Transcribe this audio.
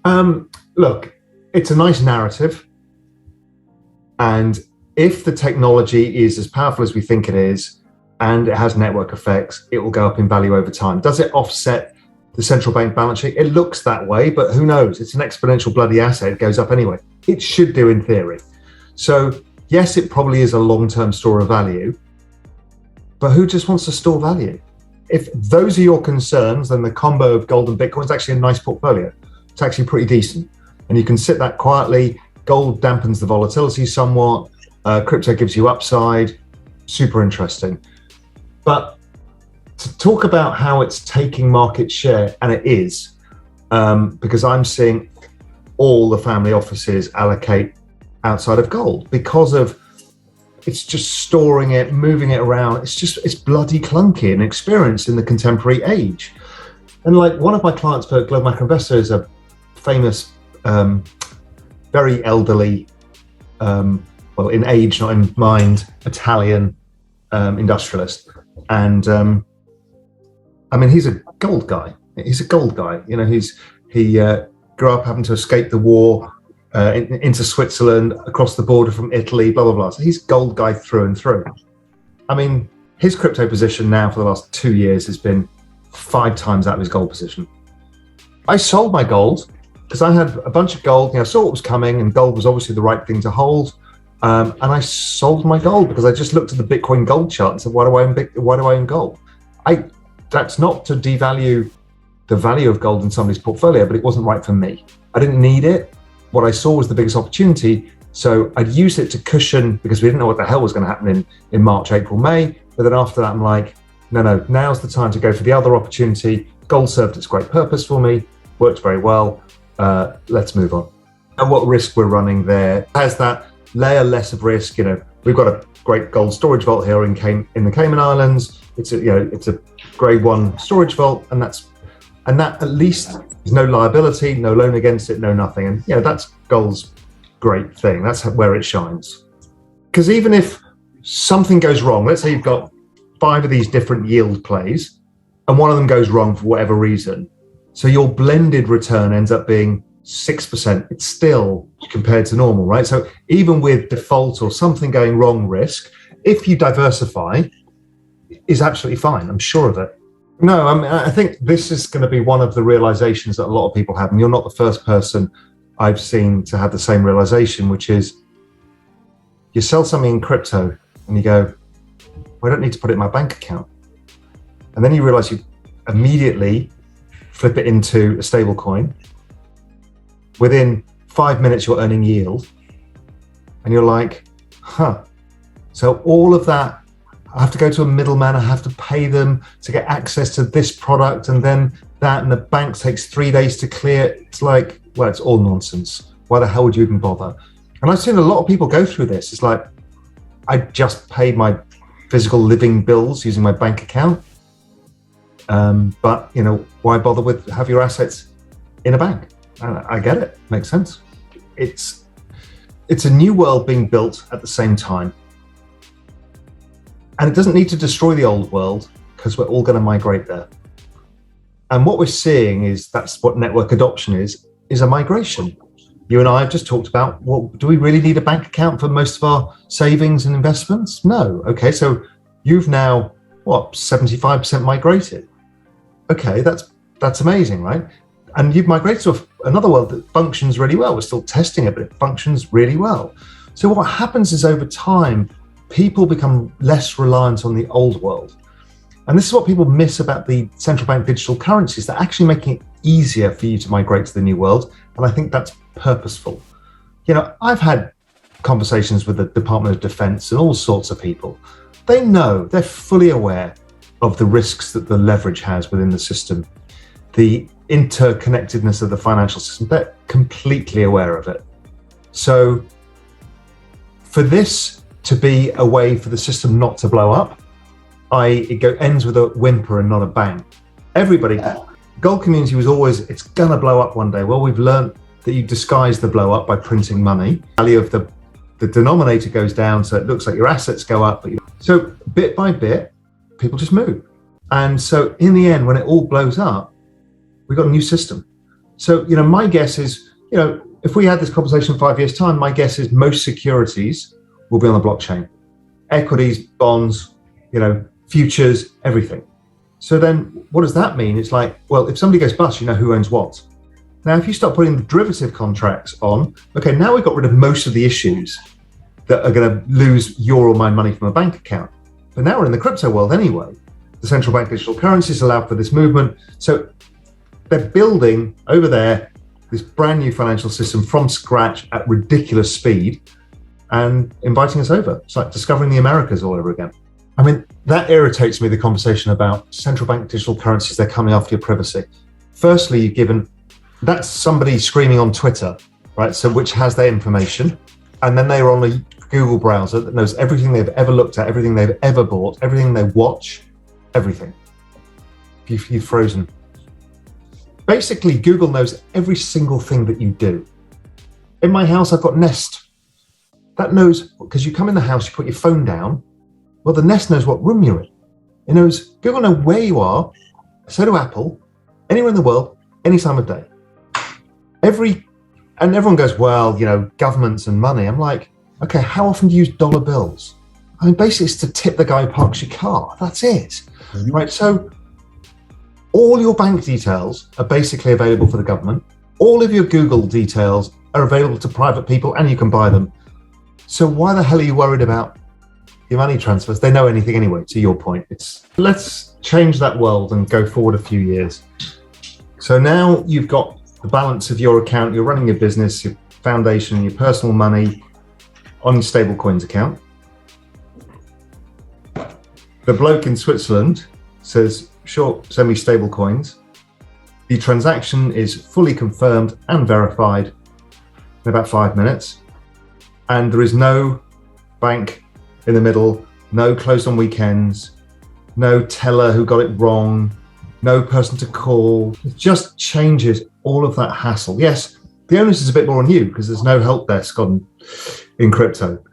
Look, it's a nice narrative. And if the technology is as powerful as we think it is, and it has network effects, it will go up in value over time. Does it offset the central bank balance sheet? It looks that way, but who knows? It's an exponential bloody asset. It goes up anyway. It should do in theory. So yes, it probably is a long-term store of value, but who just wants to store value? If those are your concerns, then the combo of gold and Bitcoin is actually a nice portfolio. It's actually pretty decent. And you can sit that quietly. Gold dampens the volatility somewhat. Crypto gives you upside. Super interesting. But to talk about how it's taking market share, and it is, because I'm seeing all the family offices allocate outside of gold because of it's just storing it, moving it around. It's bloody clunky and experienced in the contemporary age. And like one of my clients for Global Macro Investor is a famous, very elderly, well, in age, not in mind, Italian industrialist. And I mean, he's a gold guy. He's a gold guy. You know, he grew up having to escape the war into Switzerland, across the border from Italy, blah, blah, blah. So he's gold guy through and through. I mean, his crypto position now for the last 2 years has been 5 times that of his gold position. I sold my gold because I had a bunch of gold. I saw what was coming, and gold was obviously the right thing to hold. And I sold my gold because I just looked at the Bitcoin gold chart and said, why do I own gold? That's not to devalue the value of gold in somebody's portfolio, but it wasn't right for me. I didn't need it. What I saw was the biggest opportunity. So I'd use it to cushion because we didn't know what the hell was going to happen in March, April, May. But then after that, I'm like, no, now's the time to go for the other opportunity. Gold served its great purpose for me, worked very well. Let's move on. And what risk we're running there has that layer less of risk. You know, we've got a great gold storage vault here in the Cayman Islands. It's a grade 1 storage vault, and that at least there's no liability, no loan against it, no nothing. And that's gold's great thing. That's where it shines. Because even if something goes wrong, let's say you've got 5 of these different yield plays, and one of them goes wrong for whatever reason, so your blended return ends up being 6%. It's still compared to normal, right? So even with default or something going wrong risk, if you diversify, is absolutely fine. I'm sure of it. No, I think this is going to be one of the realizations that a lot of people have, and you're not the first person I've seen to have the same realization, which is you sell something in crypto and you go, well, I don't need to put it in my bank account. And then you realize you immediately flip it into a stable coin. Within 5 minutes, you're earning yield. And you're like, so all of that, I have to go to a middleman, I have to pay them to get access to this product and then that, and the bank takes 3 days to clear. It's like, well, it's all nonsense. Why the hell would you even bother? And I've seen a lot of people go through this. It's like, I just paid my physical living bills using my bank account. But, why bother with have your assets in a bank? I get it. Makes sense. It's a new world being built at the same time. And it doesn't need to destroy the old world because we're all going to migrate there. And what we're seeing is that's what network adoption is a migration. You and I have just talked about, well, do we really need a bank account for most of our savings and investments? No. Okay, so you've now, 75% migrated. Okay, that's amazing, right? And you've migrated to another world that functions really well. We're still testing it, but it functions really well. So what happens is over time, people become less reliant on the old world. And this is what people miss about the central bank digital currencies. They're actually making it easier for you to migrate to the new world. And I think that's purposeful. I've had conversations with the Department of Defense and all sorts of people. They know, they're fully aware of the risks that the leverage has within the system, the interconnectedness of the financial system. They're completely aware of it. So for this to be a way for the system not to blow up, it ends with a whimper and not a bang. Everybody, gold community was always, it's gonna blow up one day. Well, we've learned that you disguise the blow up by printing money. Value of the denominator goes down, so it looks like your assets go up. So bit by bit, people just move. And so in the end, when it all blows up, we've got a new system. So, my guess is, if we had this conversation in 5 years' time, my guess is most securities will be on the blockchain. Equities, bonds, futures, everything. So then what does that mean? It's like, well, if somebody goes bust, you know who owns what. Now, if you start putting the derivative contracts on, okay, now we've got rid of most of the issues that are going to lose your or my money from a bank account. But now we're in the crypto world anyway. The central bank digital currencies allow for this movement. So they're building over there this brand new financial system from scratch at ridiculous speed and inviting us over. It's like discovering the Americas all over again. I mean, that irritates me, the conversation about central bank digital currencies, they're coming after your privacy. Firstly, that's somebody screaming on Twitter, right? So which has their information. And then they are on a Google browser that knows everything they've ever looked at, everything they've ever bought, everything they watch, everything. You've frozen. Basically, Google knows every single thing that you do. In my house, I've got Nest. That knows, because you come in the house, you put your phone down. Well, the Nest knows what room you're in. It knows, Google knows where you are. So do Apple, anywhere in the world, any time of day. And everyone goes, well, governments and money. I'm like, okay, how often do you use dollar bills? I mean, basically it's to tip the guy who parks your car. That's it, right? So all your bank details are basically available for the government. All of your Google details are available to private people and you can buy them. So why the hell are you worried about your money transfers? They know anything anyway, to your point. Let's change that world and go forward a few years. So now you've got the balance of your account, you're running your business, your foundation, your personal money on your stablecoins account. The bloke in Switzerland says, sure, send me stablecoins. The transaction is fully confirmed and verified in about 5 minutes. And there is no bank in the middle, no closed on weekends, no teller who got it wrong, no person to call. It just changes all of that hassle. Yes, the onus is a bit more on you because there's no help desk in crypto,